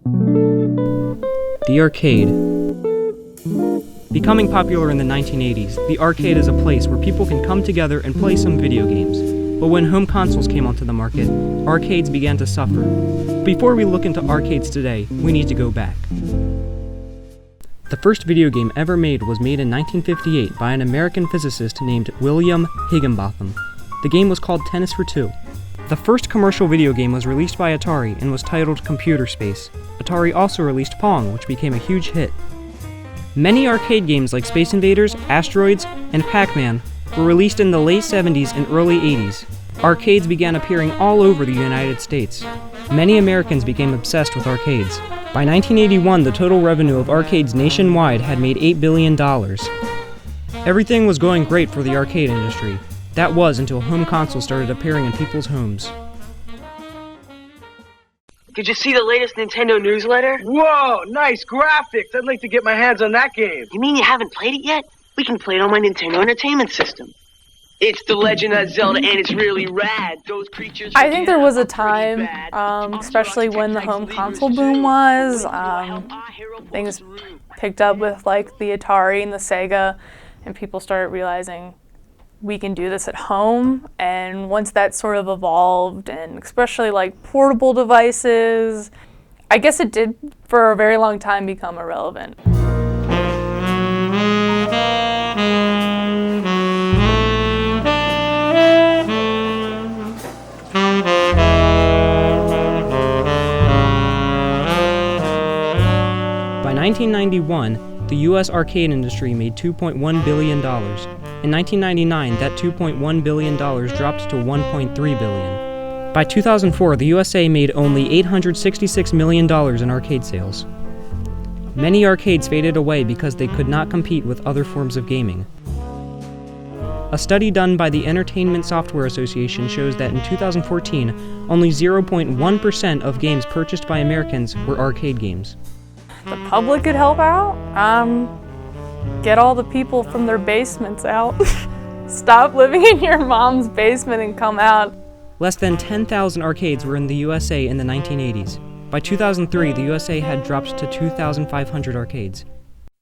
The arcade. Becoming popular in the 1980s, the arcade is a place where people can come together and play some video games. But when home consoles came onto the market, arcades began to suffer. Before we look into arcades today, we need to go back. The first video game ever made was made in 1958 by an American physicist named William Higginbotham. The game was called Tennis for Two. The first commercial video game was released by Atari and was titled Computer Space. Atari also released Pong, which became a huge hit. Many arcade games like Space Invaders, Asteroids, and Pac-Man were released in the late 70s and early 80s. Arcades began appearing all over the United States. Many Americans became obsessed with arcades. By 1981, the total revenue of arcades nationwide had made $8 billion. Everything was going great for the arcade industry. That was until home consoles started appearing in people's homes. Did you see the latest Nintendo newsletter? Whoa, nice graphics. I'd like to get my hands on that game. You mean you haven't played it yet? We can play it on my Nintendo Entertainment System. It's The Legend of Zelda, and it's really rad. Those creatures... I think there was a time, especially when the home console boom was, things picked up with like the Atari and the Sega, and people started realizing we can do this at home. And once that sort of evolved, and especially like portable devices, I guess it did for a very long time become irrelevant. By 1991, the U.S. arcade industry made $2.1 billion. In 1999, that $2.1 billion dropped to $1.3 billion. By 2004, the USA made only $866 million in arcade sales. Many arcades faded away because they could not compete with other forms of gaming. A study done by the Entertainment Software Association shows that in 2014, only 0.1% of games purchased by Americans were arcade games. The public could help out. Get all the people from their basements out. Stop living in your mom's basement and come out. Less than 10,000 arcades were in the USA in the 1980s. By 2003, the USA had dropped to 2,500 arcades.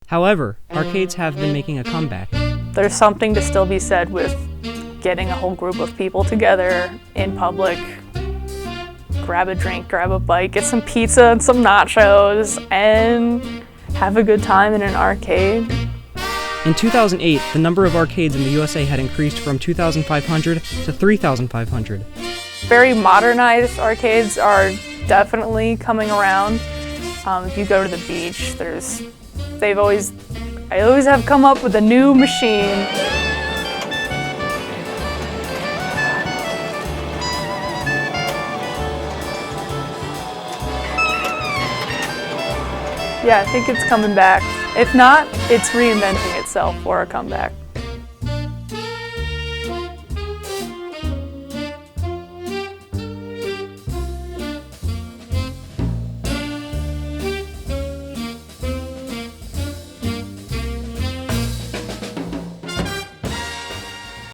However, arcades have been making a comeback. There's something to still be said with getting a whole group of people together in public, grab a drink, grab a bite, get some pizza and some nachos, and have a good time in an arcade. In 2008, the number of arcades in the USA had increased from 2,500 to 3,500. Very modernized arcades are definitely coming around. If you go to the beach, I always have come up with a new machine. Yeah, I think it's coming back. If not, it's reinventing itself for a comeback.